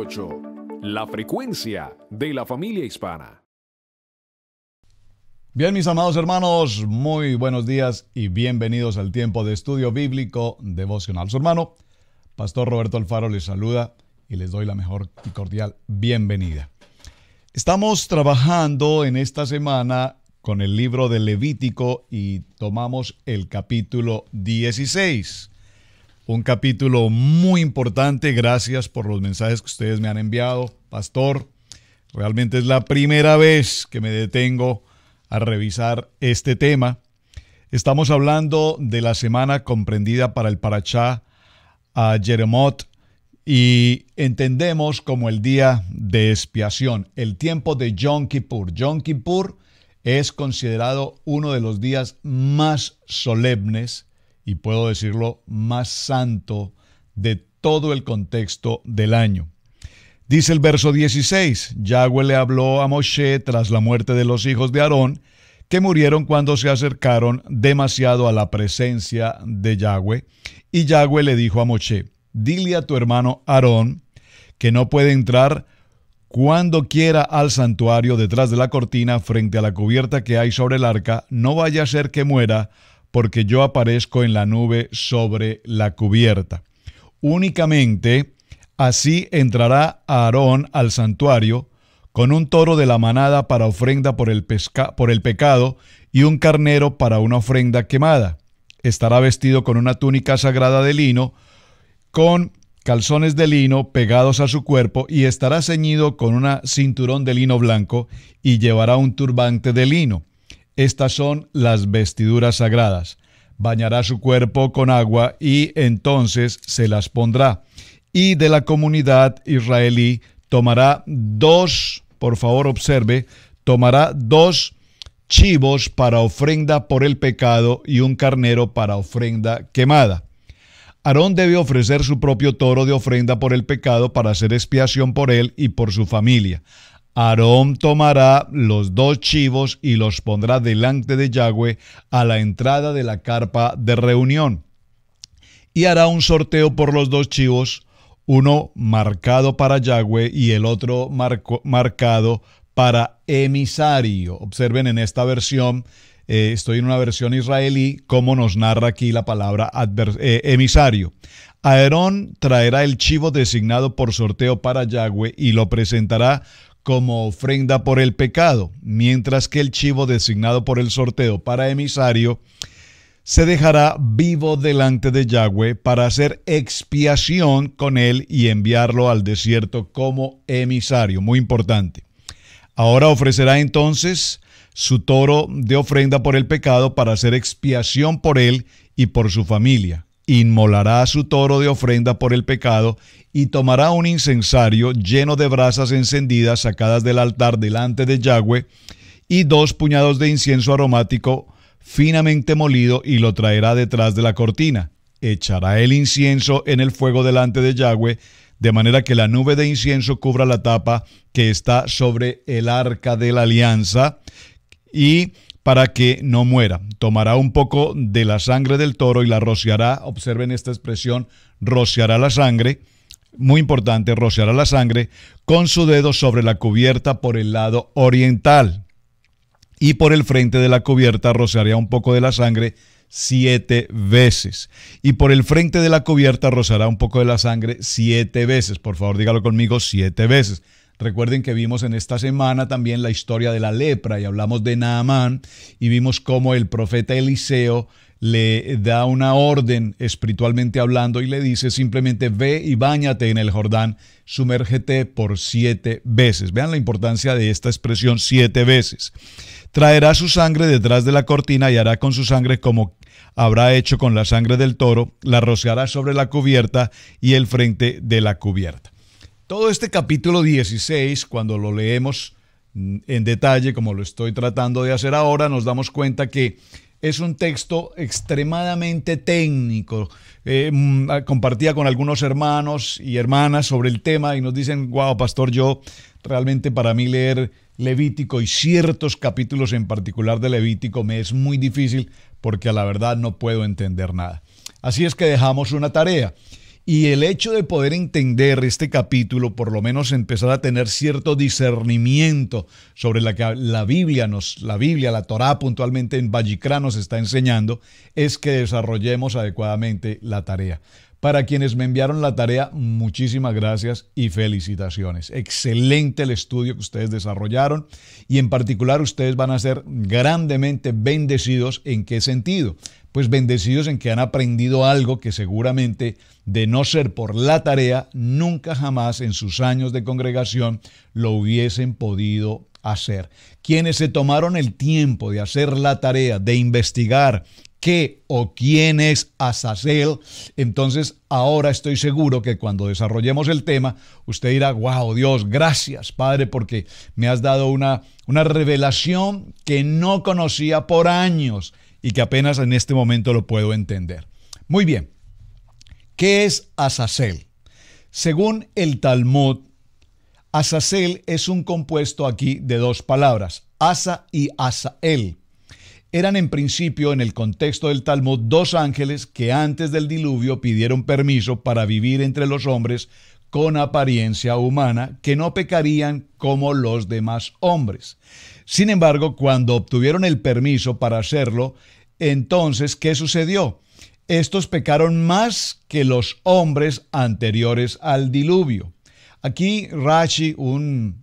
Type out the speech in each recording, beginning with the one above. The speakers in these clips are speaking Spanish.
88, la frecuencia de la familia hispana. Bien, mis amados hermanos, muy buenos días y bienvenidos al tiempo de estudio bíblico devocional. Su hermano, Pastor Roberto Alfaro, les saluda y les doy la mejor y cordial bienvenida. Estamos trabajando en esta semana con el libro de Levítico y tomamos el capítulo 16. Un capítulo muy importante. Gracias por los mensajes que ustedes me han enviado, Pastor. Realmente es la primera vez que me detengo a revisar este tema. Estamos hablando de la semana comprendida para el Parashá a Yeremot y entendemos como el día de expiación, el tiempo de Yom Kippur. Yom Kippur es considerado uno de los días más solemnes y puedo decirlo más santo de todo el contexto del año. Dice el verso 16, Yahweh le habló a Moshe tras la muerte de los hijos de Aarón, que murieron cuando se acercaron demasiado a la presencia de Yahweh. Y Yahweh le dijo a Moshe, dile a tu hermano Aarón que no puede entrar cuando quiera al santuario detrás de la cortina frente a la cubierta que hay sobre el arca, no vaya a ser que muera, porque yo aparezco en la nube sobre la cubierta. Únicamente así entrará Aarón al santuario con un toro de la manada para ofrenda por el pecado y un carnero para una ofrenda quemada. Estará vestido con una túnica sagrada de lino, con calzones de lino pegados a su cuerpo y estará ceñido con un cinturón de lino blanco y llevará un turbante de lino. Estas son las vestiduras sagradas. Bañará su cuerpo con agua y entonces se las pondrá. Y de la comunidad israelí tomará tomará dos chivos para ofrenda por el pecado y un carnero para ofrenda quemada. Aarón debe ofrecer su propio toro de ofrenda por el pecado para hacer expiación por él y por su familia. Aarón tomará los dos chivos y los pondrá delante de Yahweh a la entrada de la carpa de reunión. Y hará un sorteo por los dos chivos, uno marcado para Yahweh y el otro marcado para emisario. Observen en esta versión, estoy en una versión israelí, cómo nos narra aquí la palabra emisario. Aarón traerá el chivo designado por sorteo para Yahweh y lo presentará como ofrenda por el pecado, mientras que el chivo designado por el sorteo para emisario se dejará vivo delante de Yahweh para hacer expiación con él y enviarlo al desierto como emisario. Muy importante. Ahora ofrecerá entonces su toro de ofrenda por el pecado para hacer expiación por él y por su familia. Inmolará su toro de ofrenda por el pecado y tomará un incensario lleno de brasas encendidas sacadas del altar delante de Yahweh y 2 puñados de incienso aromático finamente molido y lo traerá detrás de la cortina. Echará el incienso en el fuego delante de Yahweh, de manera que la nube de incienso cubra la tapa que está sobre el arca de la alianza y para que no muera. Tomará un poco de la sangre del toro y la rociará, observen esta expresión, rociará la sangre, muy importante, rociará la sangre con su dedo sobre la cubierta por el lado oriental. Y por el frente de la cubierta rociará un poco de la sangre 7 veces. Y por el frente de la cubierta rociará un poco de la sangre 7 veces. Por favor, dígalo conmigo, 7 veces. Recuerden que vimos en esta semana también la historia de la lepra y hablamos de Naamán y vimos cómo el profeta Eliseo le da una orden espiritualmente hablando y le dice simplemente ve y báñate en el Jordán, sumérgete por 7 veces. Vean la importancia de esta expresión 7 veces. Traerá su sangre detrás de la cortina y hará con su sangre como habrá hecho con la sangre del toro, la rociará sobre la cubierta y el frente de la cubierta. Todo este capítulo 16, cuando lo leemos en detalle, como lo estoy tratando de hacer ahora, nos damos cuenta que es un texto extremadamente técnico. Compartía con algunos hermanos y hermanas sobre el tema y nos dicen, wow, pastor, yo realmente para mí leer Levítico y ciertos capítulos en particular de Levítico me es muy difícil porque a la verdad no puedo entender nada. Así es que dejamos una tarea Y el hecho de poder entender este capítulo, por lo menos empezar a tener cierto discernimiento sobre la que la Biblia, la Torá puntualmente en Vayikra nos está enseñando, es que desarrollemos adecuadamente la tarea. Para quienes me enviaron la tarea, muchísimas gracias y felicitaciones. Excelente el estudio que ustedes desarrollaron y en particular ustedes van a ser grandemente bendecidos. ¿En qué sentido? Pues bendecidos en que han aprendido algo que seguramente, de no ser por la tarea, nunca jamás en sus años de congregación lo hubiesen podido hacer. Quienes se tomaron el tiempo de hacer la tarea, de investigar qué o quién es Azazel, entonces ahora estoy seguro que cuando desarrollemos el tema, usted dirá, wow, Dios, gracias, Padre, porque me has dado una revelación que no conocía por años y que apenas en este momento lo puedo entender. Muy bien, ¿qué es Azazel? Según el Talmud, Azazel es un compuesto aquí de dos palabras, Asa y Azael. Eran en principio, en el contexto del Talmud, dos ángeles que antes del diluvio pidieron permiso para vivir entre los hombres con apariencia humana, que no pecarían como los demás hombres. Sin embargo, cuando obtuvieron el permiso para hacerlo, entonces, ¿qué sucedió? Estos pecaron más que los hombres anteriores al diluvio. Aquí Rashi, un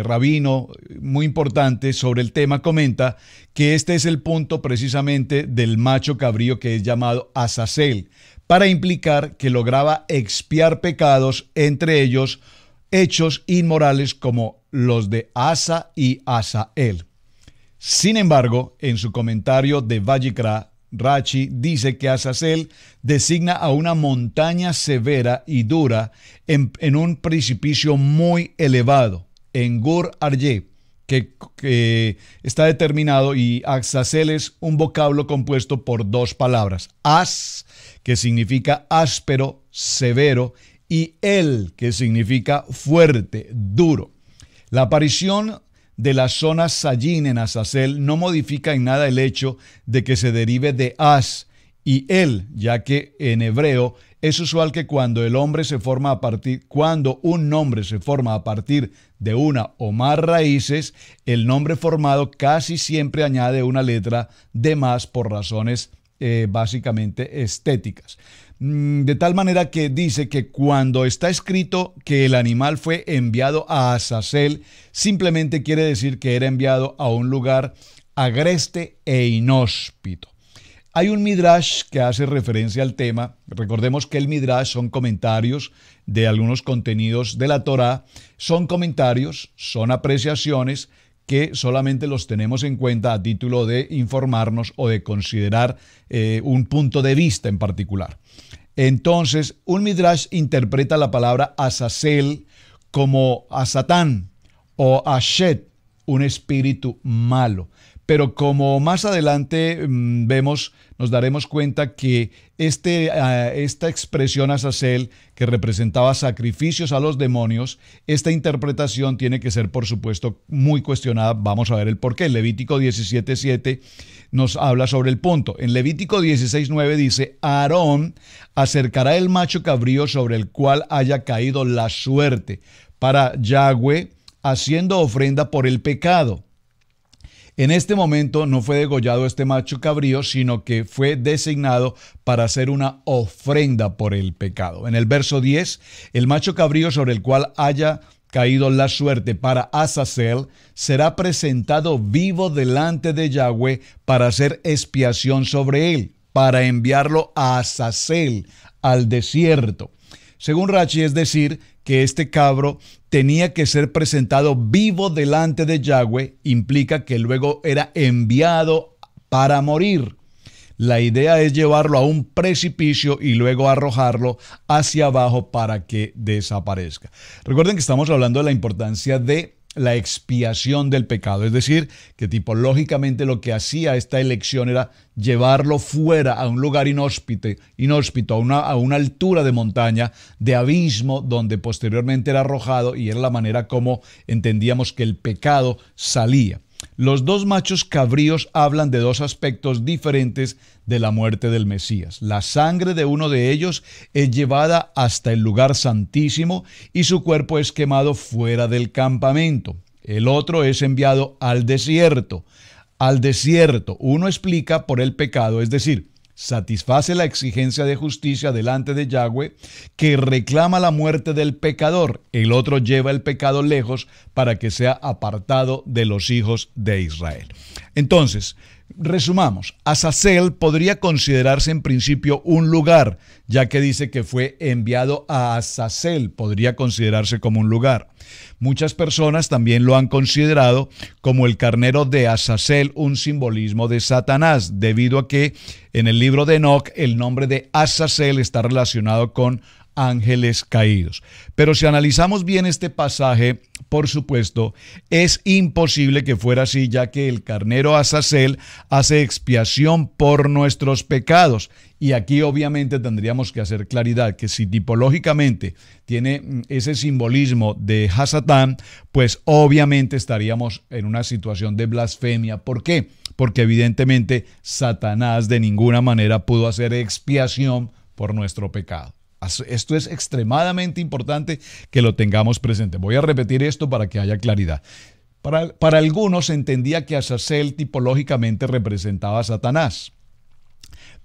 rabino muy importante sobre el tema, comenta que este es el punto precisamente del macho cabrío que es llamado Azazel, para implicar que lograba expiar pecados, entre ellos hechos inmorales como los de Asa y Azael. Sin embargo, en su comentario de Vayikra, Rashi dice que Azazel designa a una montaña severa y dura en un precipicio muy elevado, en Gur Aryeh, que está determinado, y Azazel es un vocablo compuesto por dos palabras, Az, que significa áspero, severo, y El, que significa fuerte, duro. La aparición de la zona Sayin en Azazel no modifica en nada el hecho de que se derive de Az y El, ya que en hebreo es usual que cuando un nombre se forma a partir de una o más raíces, el nombre formado casi siempre añade una letra de más por razones básicamente estéticas. De tal manera que dice que cuando está escrito que el animal fue enviado a Azazel, simplemente quiere decir que era enviado a un lugar agreste e inhóspito. Hay un midrash que hace referencia al tema. Recordemos que el midrash son comentarios de algunos contenidos de la Torá. Son comentarios, son apreciaciones que solamente los tenemos en cuenta a título de informarnos o de considerar un punto de vista en particular. Entonces, un midrash interpreta la palabra Azazel como a Satán o a Shet, un espíritu malo. Pero como más adelante vemos, nos daremos cuenta que esta expresión Azazel, que representaba sacrificios a los demonios, esta interpretación tiene que ser, por supuesto, muy cuestionada. Vamos a ver el porqué. Levítico 17:7 nos habla sobre el punto. En Levítico 16:9 dice, Aarón acercará el macho cabrío sobre el cual haya caído la suerte para Yahweh, haciendo ofrenda por el pecado. En este momento no fue degollado este macho cabrío, sino que fue designado para hacer una ofrenda por el pecado. En el verso 10, el macho cabrío sobre el cual haya caído la suerte para Azazel será presentado vivo delante de Yahweh para hacer expiación sobre él, para enviarlo a Azazel, al desierto. Según Rashi, es decir, que este cabro tenía que ser presentado vivo delante de Yahweh, implica que luego era enviado para morir. La idea es llevarlo a un precipicio y luego arrojarlo hacia abajo para que desaparezca. Recuerden que estamos hablando de la importancia de la expiación del pecado, es decir, que tipológicamente lo que hacía esta elección era llevarlo fuera a un lugar inhóspito, a una altura de montaña, de abismo, donde posteriormente era arrojado, y era la manera como entendíamos que el pecado salía. Los dos machos cabríos hablan de dos aspectos diferentes de la muerte del Mesías. La sangre de uno de ellos es llevada hasta el lugar santísimo y su cuerpo es quemado fuera del campamento. El otro es enviado al desierto. Al desierto, uno explica por el pecado, es decir, satisface la exigencia de justicia delante de Yahweh, que reclama la muerte del pecador. El otro lleva el pecado lejos para que sea apartado de los hijos de Israel. Entonces, resumamos, Azazel podría considerarse en principio un lugar, ya que dice que fue enviado a Azazel, podría considerarse como un lugar. Muchas personas también lo han considerado como el carnero de Azazel, un simbolismo de Satanás, debido a que en el libro de Enoc el nombre de Azazel está relacionado con ángeles caídos. Pero si analizamos bien este pasaje, por supuesto, es imposible que fuera así, ya que el carnero Azazel hace expiación por nuestros pecados. Y aquí obviamente tendríamos que hacer claridad que si tipológicamente tiene ese simbolismo de Hasatán, pues obviamente estaríamos en una situación de blasfemia. ¿Por qué? Porque evidentemente Satanás de ninguna manera pudo hacer expiación por nuestro pecado. Esto es extremadamente importante que lo tengamos presente. Voy a repetir esto para que haya claridad. Para algunos se entendía que Azazel tipológicamente representaba a Satanás.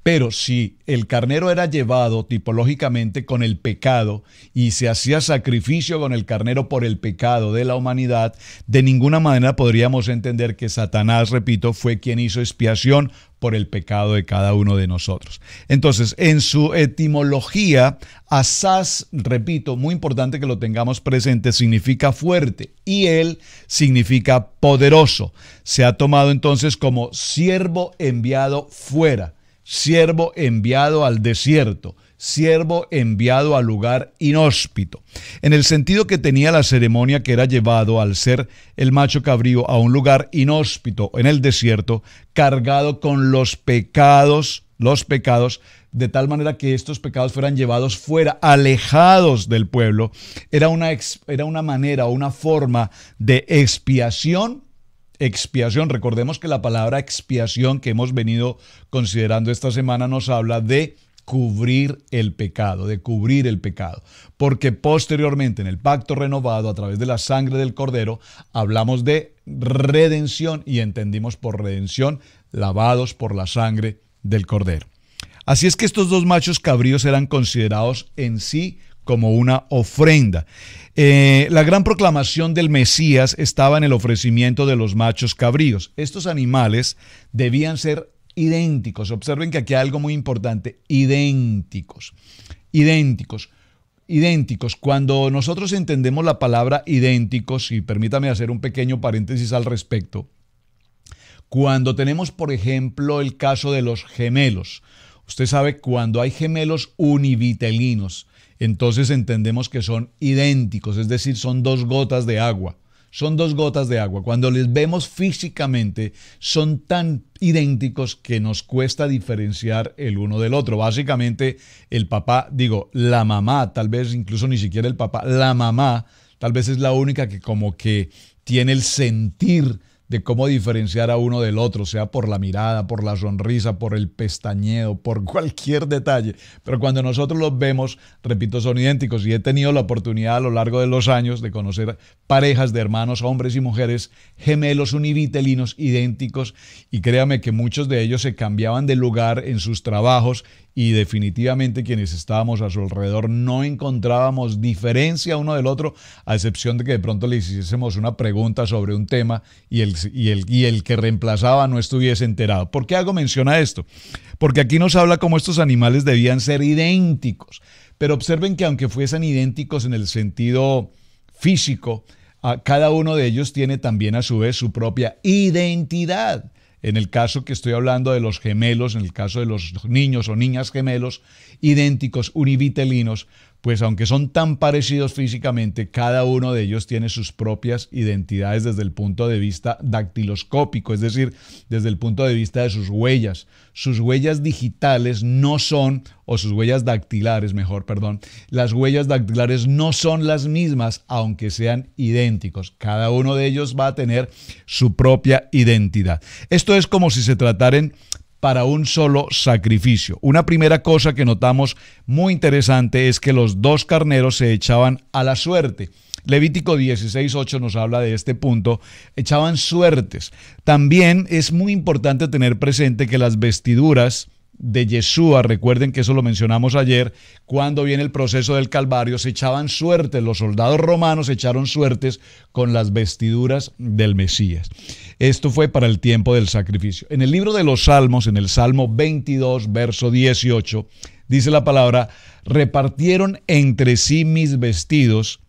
Pero si el carnero era llevado tipológicamente con el pecado y se hacía sacrificio con el carnero por el pecado de la humanidad, de ninguna manera podríamos entender que Satanás, repito, fue quien hizo expiación por el pecado de cada uno de nosotros. Entonces, en su etimología, Azaz, repito, muy importante que lo tengamos presente, significa fuerte y él significa poderoso. Se ha tomado entonces como siervo enviado fuera. Siervo enviado al desierto, siervo enviado al lugar inhóspito. En el sentido que tenía la ceremonia que era llevado al ser el macho cabrío a un lugar inhóspito en el desierto, cargado con los pecados, de tal manera que estos pecados fueran llevados fuera, alejados del pueblo. Era una manera, una forma de expiación. Expiación, recordemos que la palabra expiación que hemos venido considerando esta semana nos habla de cubrir el pecado, porque posteriormente en el pacto renovado a través de la sangre del Cordero hablamos de redención y entendimos por redención lavados por la sangre del Cordero. Así es que estos dos machos cabríos eran considerados en sí como una ofrenda. La gran proclamación del Mesías estaba en el ofrecimiento de los machos cabríos. Estos animales debían ser idénticos. Observen que aquí hay algo muy importante. Idénticos. Cuando nosotros entendemos la palabra idénticos, y permítame hacer un pequeño paréntesis al respecto, cuando tenemos, por ejemplo, el caso de los gemelos. Usted sabe, cuando hay gemelos univitelinos, entonces entendemos que son idénticos, es decir, son dos gotas de agua. Son dos gotas de agua. Cuando les vemos físicamente, son tan idénticos que nos cuesta diferenciar el uno del otro. Básicamente, el papá, la mamá, tal vez incluso ni siquiera el papá, la mamá, tal vez es la única que como que tiene el sentir de cómo diferenciar a uno del otro, sea por la mirada, por la sonrisa, por el pestañeo, por cualquier detalle. Pero cuando nosotros los vemos, repito, son idénticos. Y he tenido la oportunidad a lo largo de los años de conocer parejas de hermanos, hombres y mujeres, gemelos univitelinos, idénticos. Y créame que muchos de ellos se cambiaban de lugar en sus trabajos y definitivamente quienes estábamos a su alrededor no encontrábamos diferencia uno del otro, a excepción de que de pronto le hiciésemos una pregunta sobre un tema y el que reemplazaba no estuviese enterado. ¿Por qué hago mención a esto? Porque aquí nos habla cómo estos animales debían ser idénticos. Pero observen que aunque fuesen idénticos en el sentido físico, cada uno de ellos tiene también a su vez su propia identidad. En el caso que estoy hablando de los gemelos, en el caso de los niños o niñas gemelos, idénticos, univitelinos, pues aunque son tan parecidos físicamente, cada uno de ellos tiene sus propias identidades desde el punto de vista dactiloscópico, es decir, desde el punto de vista de sus huellas. Sus huellas digitales no son, o sus huellas dactilares, mejor, perdón, las huellas dactilares no son las mismas, aunque sean idénticos. Cada uno de ellos va a tener su propia identidad. Esto es como si se trataren para un solo sacrificio. Una primera cosa que notamos muy interesante es que los dos carneros se echaban a la suerte. Levítico 16:8 nos habla de este punto, echaban suertes. También es muy importante tener presente que las vestiduras de Yeshua, recuerden que eso lo mencionamos ayer, cuando viene el proceso del Calvario, se echaban suertes, los soldados romanos echaron suertes con las vestiduras del Mesías. Esto fue para el tiempo del sacrificio. En el libro de los Salmos, en el Salmo 22, verso 18, dice la palabra, repartieron entre sí mis vestidos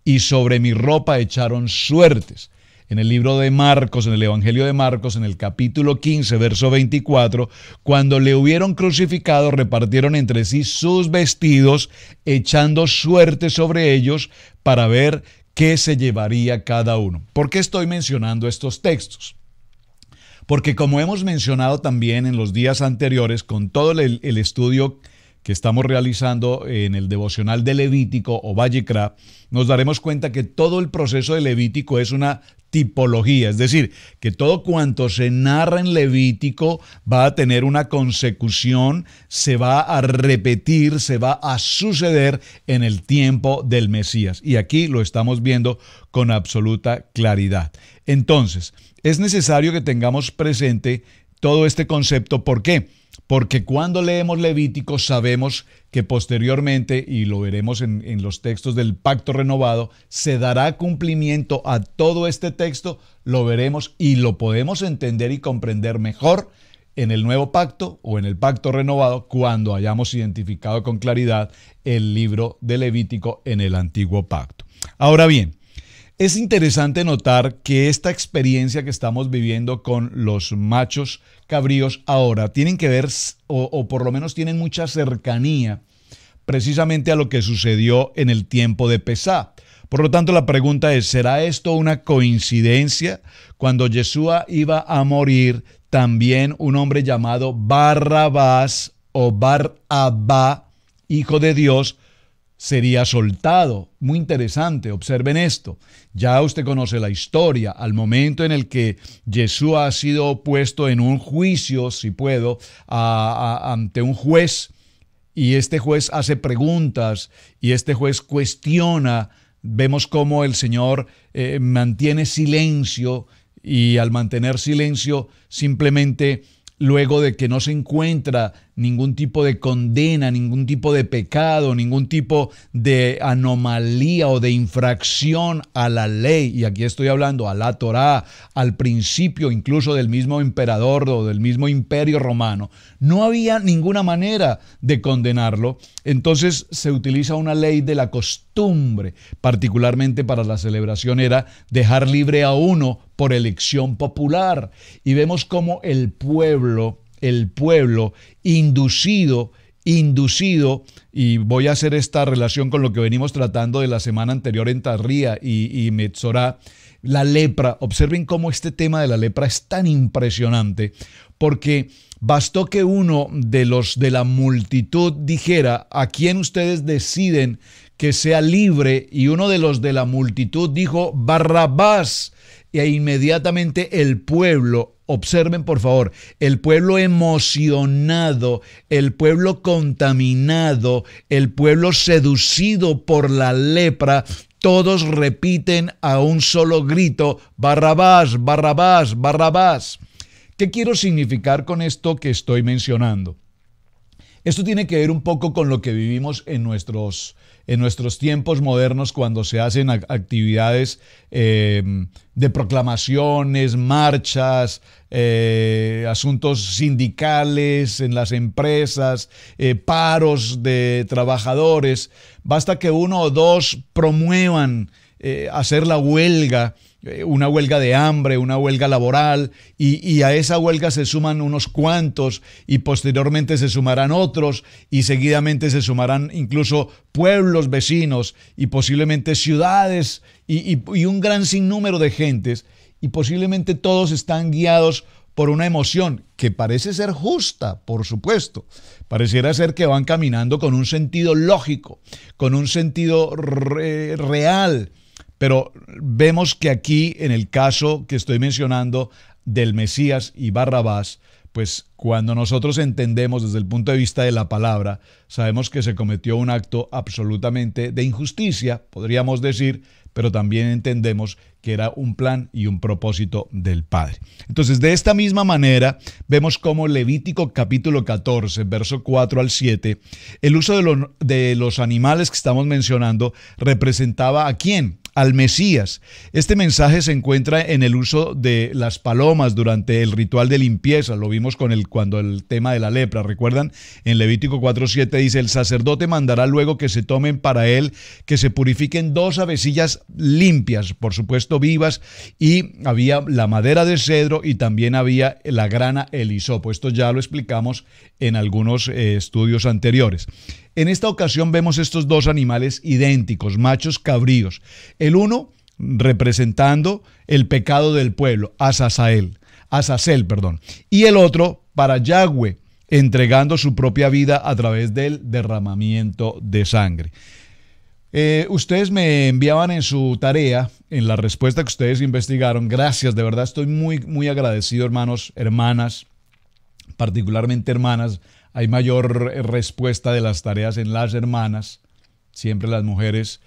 y sobre mi ropa echaron suertes. En el libro de Marcos, en el Evangelio de Marcos, en el capítulo 15, verso 24, cuando le hubieron crucificado, repartieron entre sí sus vestidos, echando suerte sobre ellos para ver qué se llevaría cada uno. ¿Por qué estoy mencionando estos textos? Porque como hemos mencionado también en los días anteriores, con todo el estudio que estamos realizando en el devocional de Levítico o Vallecra, nos daremos cuenta que todo el proceso de Levítico es una tipología, es decir, que todo cuanto se narra en Levítico va a tener una consecución, se va a repetir, se va a suceder en el tiempo del Mesías. Y aquí lo estamos viendo con absoluta claridad. Entonces, es necesario que tengamos presente todo este concepto. ¿Por qué? Porque cuando leemos Levítico sabemos que posteriormente, y lo veremos en los textos del Pacto Renovado, se dará cumplimiento a todo este texto, lo veremos y lo podemos entender y comprender mejor en el Nuevo Pacto o en el Pacto Renovado cuando hayamos identificado con claridad el libro de Levítico en el Antiguo Pacto. Ahora bien, es interesante notar que esta experiencia que estamos viviendo con los machos cabríos ahora tienen que ver, o por lo menos tienen mucha cercanía precisamente a lo que sucedió en el tiempo de Pesá. Por lo tanto, la pregunta es, ¿será esto una coincidencia? Cuando Yeshua iba a morir, también un hombre llamado Barrabás o Bar-Abba, hijo de Dios, sería soltado. Muy interesante, observen esto. Ya usted conoce la historia. Al momento en el que Yeshua ha sido puesto en un juicio, si puedo, ante un juez, y este juez hace preguntas, y este juez cuestiona, vemos cómo el Señor mantiene silencio, y al mantener silencio, simplemente luego de que no se encuentra ningún tipo de condena, ningún tipo de pecado, ningún tipo de anomalía o de infracción a la ley, y aquí estoy hablando a la Torá, al principio incluso del mismo emperador o del mismo imperio romano, no había ninguna manera de condenarlo. Entonces se utiliza una ley de la costumbre, particularmente para la celebración era dejar libre a uno por elección popular, y vemos cómo el pueblo inducido, y voy a hacer esta relación con lo que venimos tratando de la semana anterior en Tarría y Metzorá, la lepra. Observen cómo este tema de la lepra es tan impresionante, porque bastó que uno de los de la multitud dijera, ¿a quién ustedes deciden que sea libre? Y uno de los de la multitud dijo, Barrabás, e inmediatamente el pueblo, observen por favor, el pueblo emocionado, el pueblo contaminado, el pueblo seducido por la lepra, todos repiten a un solo grito, Barrabás, Barrabás, Barrabás. ¿Qué quiero significar con esto que estoy mencionando? Esto tiene que ver un poco con lo que vivimos en nuestros tiempos modernos cuando se hacen actividades de proclamaciones, marchas, asuntos sindicales en las empresas, paros de trabajadores. Basta que uno o dos promuevan hacer la huelga una huelga de hambre, una huelga laboral, y a esa huelga se suman unos cuantos y posteriormente se sumarán otros y seguidamente se sumarán incluso pueblos vecinos y posiblemente ciudades y un gran sinnúmero de gentes, y posiblemente todos están guiados por una emoción que parece ser justa, por supuesto. Pareciera ser que van caminando con un sentido lógico, con un sentido real. Pero vemos que aquí, en el caso que estoy mencionando del Mesías y Barrabás, pues cuando nosotros entendemos desde el punto de vista de la palabra, sabemos que se cometió un acto absolutamente de injusticia, podríamos decir, pero también entendemos que era un plan y un propósito del Padre. Entonces, de esta misma manera, vemos cómo Levítico capítulo 14, verso 4 al 7, el uso de los animales que estamos mencionando representaba ¿a quién? Al Mesías. Este mensaje se encuentra en el uso de las palomas durante el ritual de limpieza. Lo vimos cuando el tema de la lepra. ¿Recuerdan? En Levítico 4:7 dice: el sacerdote mandará luego que se tomen para él, que se purifiquen 2 avecillas limpias, por supuesto vivas, y había la madera de cedro y también había la grana el hisopo. Esto ya lo explicamos en algunos estudios anteriores. En esta ocasión vemos estos 2 animales idénticos, machos cabríos. El uno representando el pecado del pueblo, Azazel, y el otro para Yahweh, entregando su propia vida a través del derramamiento de sangre. Ustedes me enviaban en su tarea, en la respuesta que ustedes investigaron, gracias, de verdad estoy muy, muy agradecido, hermanos, hermanas, particularmente hermanas. Hay mayor respuesta de las tareas en las hermanas, siempre las mujeres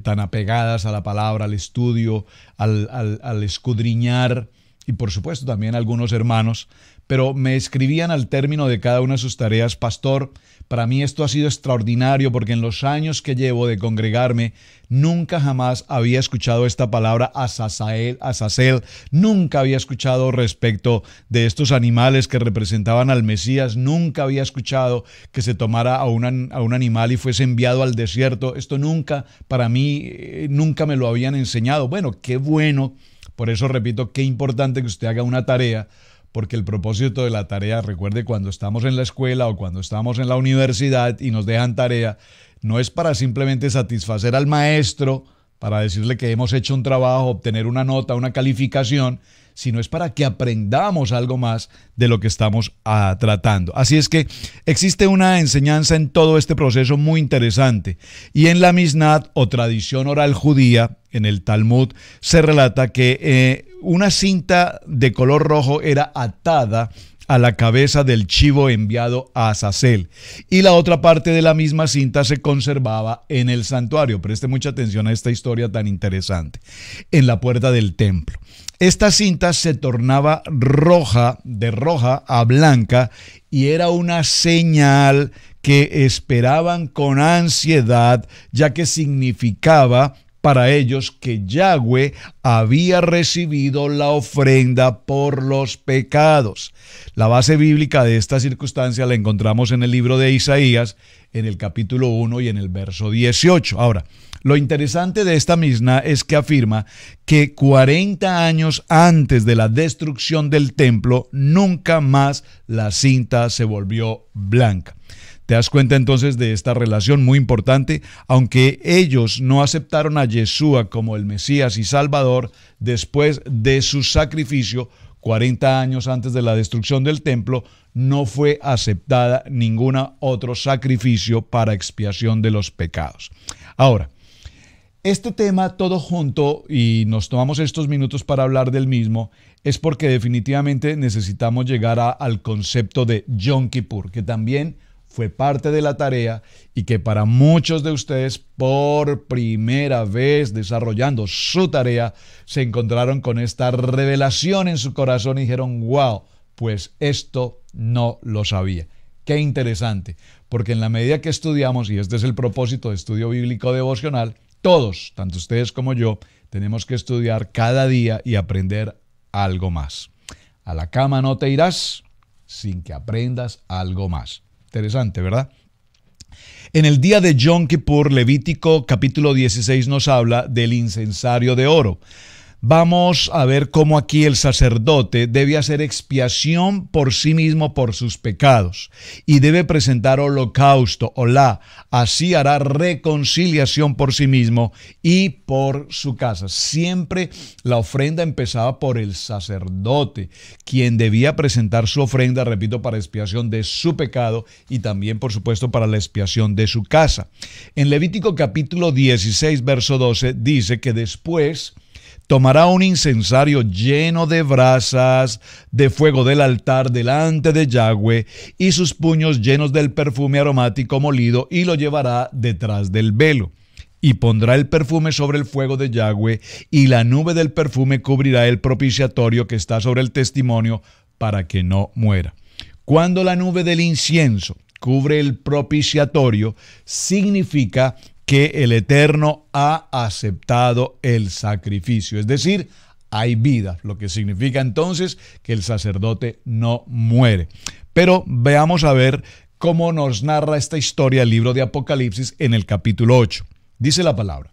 tan apegadas a la palabra, al estudio, al escudriñar, y por supuesto también algunos hermanos, pero me escribían al término de cada una de sus tareas: pastor, para mí esto ha sido extraordinario porque en los años que llevo de congregarme nunca jamás había escuchado esta palabra Azazel, nunca había escuchado respecto de estos animales que representaban al Mesías, nunca había escuchado que se tomara a un animal y fuese enviado al desierto. Esto nunca, para mí, nunca me lo habían enseñado. Bueno, qué bueno, por eso repito, qué importante que usted haga una tarea, porque el propósito de la tarea, recuerde, cuando estamos en la escuela o cuando estamos en la universidad y nos dejan tarea, no es para simplemente satisfacer al maestro, para decirle que hemos hecho un trabajo, obtener una nota, una calificación, sino es para que aprendamos algo más de lo que estamos tratando. Así es que existe una enseñanza en todo este proceso muy interesante. Y en la Mishnat, o tradición oral judía, en el Talmud, se relata que una cinta de color rojo era atada a la cabeza del chivo enviado a Azazel, y la otra parte de la misma cinta se conservaba en el santuario. Preste mucha atención a esta historia tan interesante. En la puerta del templo, esta cinta se tornaba roja, de roja a blanca, y era una señal que esperaban con ansiedad, ya que significaba para ellos que Yahweh había recibido la ofrenda por los pecados. La base bíblica de esta circunstancia la encontramos en el libro de Isaías, en el capítulo 1 y en el verso 18. Ahora, lo interesante de esta Mishnah es que afirma que 40 años antes de la destrucción del templo, nunca más la cinta se volvió blanca. ¿Te das cuenta entonces de esta relación muy importante? Aunque ellos no aceptaron a Yeshua como el Mesías y Salvador, después de su sacrificio, 40 años antes de la destrucción del templo, no fue aceptada ningún otro sacrificio para expiación de los pecados. Ahora, este tema todo junto, y nos tomamos estos minutos para hablar del mismo, es porque definitivamente necesitamos llegar al concepto de Yom Kippur, que también fue parte de la tarea y que para muchos de ustedes por primera vez desarrollando su tarea se encontraron con esta revelación en su corazón y dijeron: wow, pues esto no lo sabía. Qué interesante, porque en la medida que estudiamos, y este es el propósito de estudio bíblico devocional, todos, tanto ustedes como yo, tenemos que estudiar cada día y aprender algo más. A la cama no te irás sin que aprendas algo más. Interesante, ¿verdad? En el día de Yom Kippur, Levítico capítulo 16 nos habla del incensario de oro. Vamos a ver cómo aquí el sacerdote debe hacer expiación por sí mismo por sus pecados y debe presentar holocausto, olá, así hará reconciliación por sí mismo y por su casa. Siempre la ofrenda empezaba por el sacerdote, quien debía presentar su ofrenda, repito, para expiación de su pecado y también, por supuesto, para la expiación de su casa. En Levítico capítulo 16, verso 12, dice que después tomará un incensario lleno de brasas de fuego del altar delante de Yahweh y sus puños llenos del perfume aromático molido y lo llevará detrás del velo. Y pondrá el perfume sobre el fuego de Yahweh y la nube del perfume cubrirá el propiciatorio que está sobre el testimonio para que no muera. Cuando la nube del incienso cubre el propiciatorio, significa que el Eterno ha aceptado el sacrificio, es decir, hay vida, lo que significa entonces que el sacerdote no muere. Pero veamos a ver cómo nos narra esta historia el libro de Apocalipsis en el capítulo 8. Dice la palabra: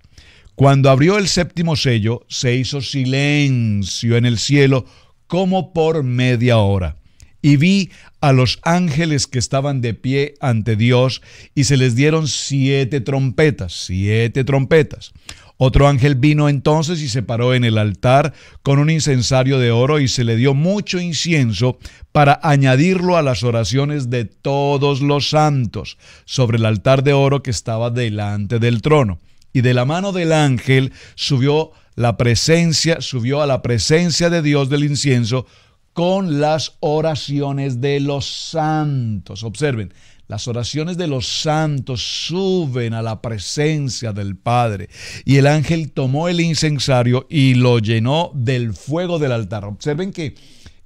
cuando abrió el séptimo sello, se hizo silencio en el cielo como por media hora. Y vi a los ángeles que estaban de pie ante Dios y se les dieron 7 trompetas. Otro ángel vino entonces y se paró en el altar con un incensario de oro y se le dio mucho incienso para añadirlo a las oraciones de todos los santos sobre el altar de oro que estaba delante del trono. Y de la mano del ángel subió a la presencia de Dios del incienso con las oraciones de los santos. Observen, las oraciones de los santos suben a la presencia del Padre. Y el ángel tomó el incensario y lo llenó del fuego del altar. Observen que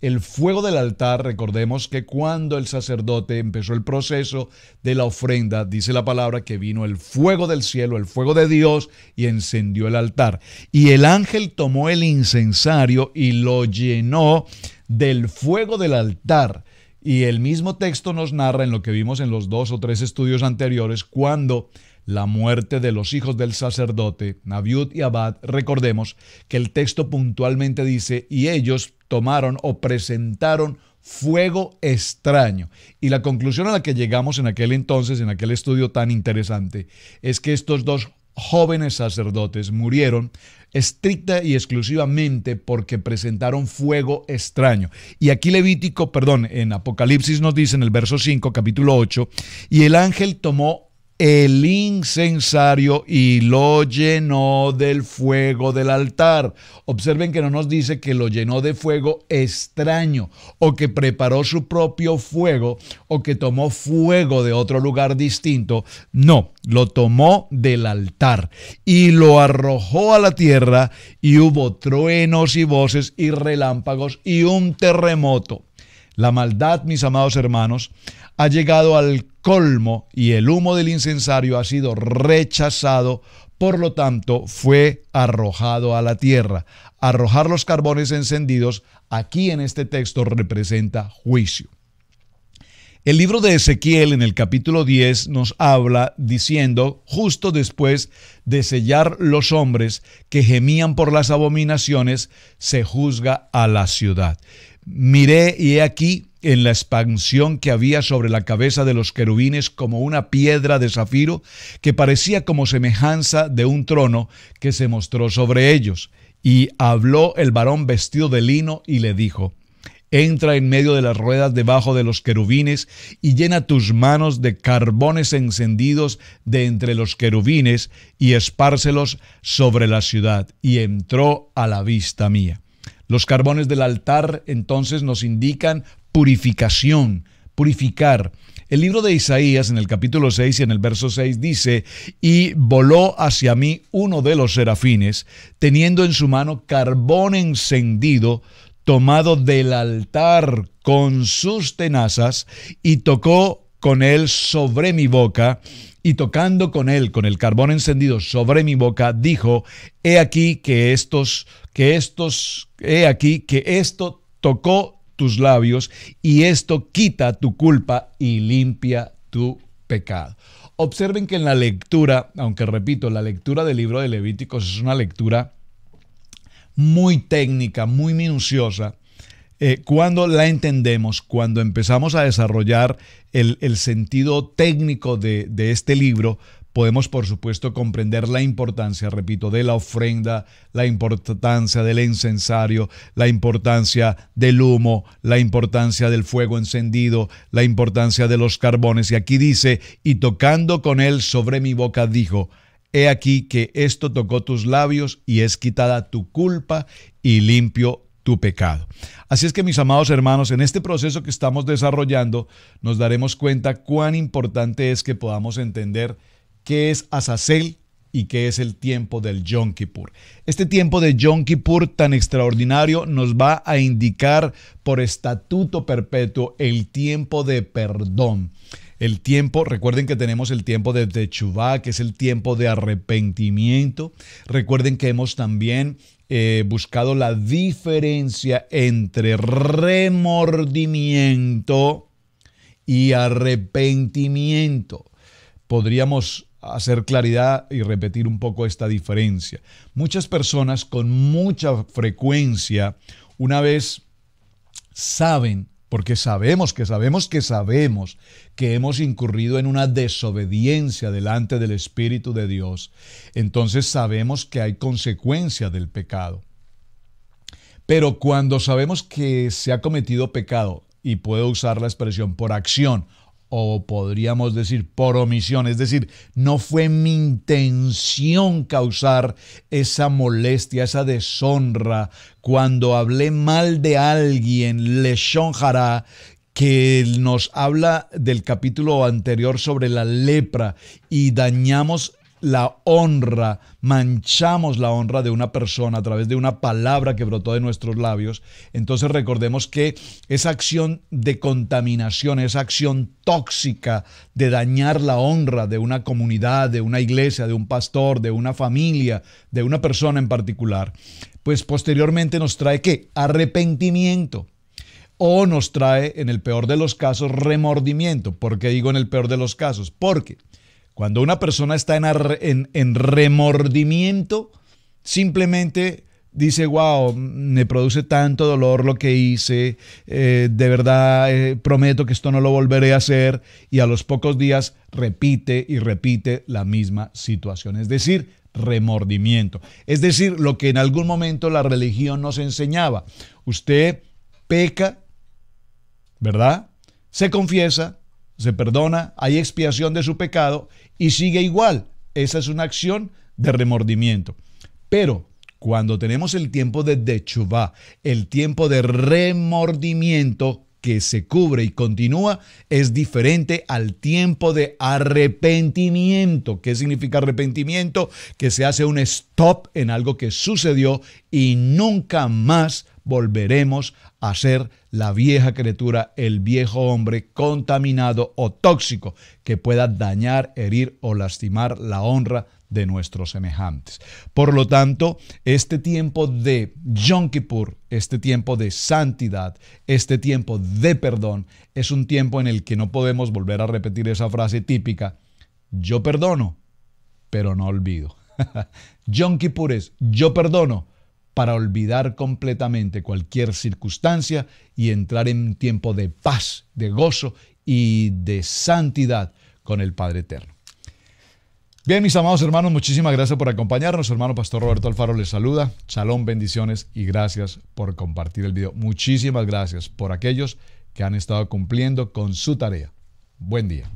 el fuego del altar, recordemos que cuando el sacerdote empezó el proceso de la ofrenda, dice la palabra que vino el fuego del cielo, el fuego de Dios, y encendió el altar. Y el ángel tomó el incensario y lo llenó del fuego del altar. Y el mismo texto nos narra en lo que vimos en los 2 o 3 estudios anteriores, cuando la muerte de los hijos del sacerdote, Nabiud y Abad, recordemos que el texto puntualmente dice, y ellos tomaron o presentaron fuego extraño. Y la conclusión a la que llegamos en aquel entonces, en aquel estudio tan interesante, es que estos 2 jóvenes sacerdotes murieron estricta y exclusivamente porque presentaron fuego extraño. Y aquí en Apocalipsis nos dice en el verso 5, capítulo 8, y el ángel tomó el incensario y lo llenó del fuego del altar. Observen que no nos dice que lo llenó de fuego extraño o que preparó su propio fuego o que tomó fuego de otro lugar distinto. No, lo tomó del altar y lo arrojó a la tierra y hubo truenos y voces y relámpagos y un terremoto. La maldad, mis amados hermanos, ha llegado al colmo y el humo del incensario ha sido rechazado, por lo tanto fue arrojado a la tierra. Arrojar los carbones encendidos aquí en este texto representa juicio. El libro de Ezequiel en el capítulo 10 nos habla diciendo, justo después de sellar los hombres que gemían por las abominaciones, se juzga a la ciudad. Miré y he aquí en la expansión que había sobre la cabeza de los querubines como una piedra de zafiro que parecía como semejanza de un trono que se mostró sobre ellos. Y habló el varón vestido de lino y le dijo: entra en medio de las ruedas debajo de los querubines y llena tus manos de carbones encendidos de entre los querubines y espárcelos sobre la ciudad. Y entró a la vista mía. Los carbones del altar entonces nos indican purificación, purificar. El libro de Isaías en el capítulo 6 y en el verso 6 dice: y voló hacia mí uno de los serafines, teniendo en su mano carbón encendido, tomado del altar con sus tenazas, y tocó con él sobre mi boca, y tocando con él, con el carbón encendido sobre mi boca, dijo: he aquí que esto tocó tus labios, y esto quita tu culpa y limpia tu pecado. Observen que en la lectura, aunque repito, la lectura del libro de Levíticos es una lectura muy técnica, muy minuciosa. Cuando la entendemos, cuando empezamos a desarrollar el sentido técnico de este libro, podemos, por supuesto, comprender la importancia, repito, de la ofrenda, la importancia del incensario, la importancia del humo, la importancia del fuego encendido, la importancia de los carbones. Y aquí dice, y tocando con él sobre mi boca dijo, he aquí que esto tocó tus labios y es quitada tu culpa y limpio tu pecado. Así es que, mis amados hermanos, en este proceso que estamos desarrollando, nos daremos cuenta cuán importante es que podamos entender qué es Azazel y qué es el tiempo del Yom Kippur. Este tiempo de Yom Kippur tan extraordinario nos va a indicar por estatuto perpetuo el tiempo de perdón. El tiempo, recuerden que tenemos el tiempo de Teshuvá, que es el tiempo de arrepentimiento. Recuerden que hemos también buscado la diferencia entre remordimiento y arrepentimiento. Podríamos hacer claridad y repetir un poco esta diferencia. Muchas personas con mucha frecuencia, una vez saben, porque sabemos que hemos incurrido en una desobediencia delante del Espíritu de Dios, entonces sabemos que hay consecuencia del pecado. Pero cuando sabemos que se ha cometido pecado, y puedo usar la expresión por acción, o podríamos decir por omisión, es decir, no fue mi intención causar esa molestia, esa deshonra, cuando hablé mal de alguien, leshon hara, que nos habla del capítulo anterior sobre la lepra, y dañamos la honra, manchamos la honra de una persona a través de una palabra que brotó de nuestros labios. Entonces recordemos que esa acción de contaminación, esa acción tóxica de dañar la honra de una comunidad, de una iglesia, de un pastor, de una familia, de una persona en particular, pues posteriormente nos trae ¿qué? Arrepentimiento. O nos trae, en el peor de los casos, remordimiento. ¿Por qué digo en el peor de los casos? Porque cuando una persona está en remordimiento, simplemente dice, wow, me produce tanto dolor lo que hice, de verdad prometo que esto no lo volveré a hacer, y a los pocos días repite y repite la misma situación, es decir, remordimiento. Es decir, lo que en algún momento la religión nos enseñaba. Usted peca, ¿verdad? Se confiesa, se perdona, hay expiación de su pecado y sigue igual. Esa es una acción de remordimiento. Pero cuando tenemos el tiempo de Teshuvá, el tiempo de remordimiento que se cubre y continúa, es diferente al tiempo de arrepentimiento. ¿Qué significa arrepentimiento? Que se hace un stop en algo que sucedió y nunca más volveremos a ser la vieja criatura, el viejo hombre contaminado o tóxico que pueda dañar, herir o lastimar la honra de nuestros semejantes. Por lo tanto, este tiempo de Yom Kippur, este tiempo de santidad, este tiempo de perdón, es un tiempo en el que no podemos volver a repetir esa frase típica, yo perdono, pero no olvido. Yom Kippur es yo perdono, para olvidar completamente cualquier circunstancia y entrar en un tiempo de paz, de gozo y de santidad con el Padre Eterno. Bien, mis amados hermanos, muchísimas gracias por acompañarnos. Su hermano Pastor Roberto Alfaro les saluda. Shalom, bendiciones y gracias por compartir el video. Muchísimas gracias por aquellos que han estado cumpliendo con su tarea. Buen día.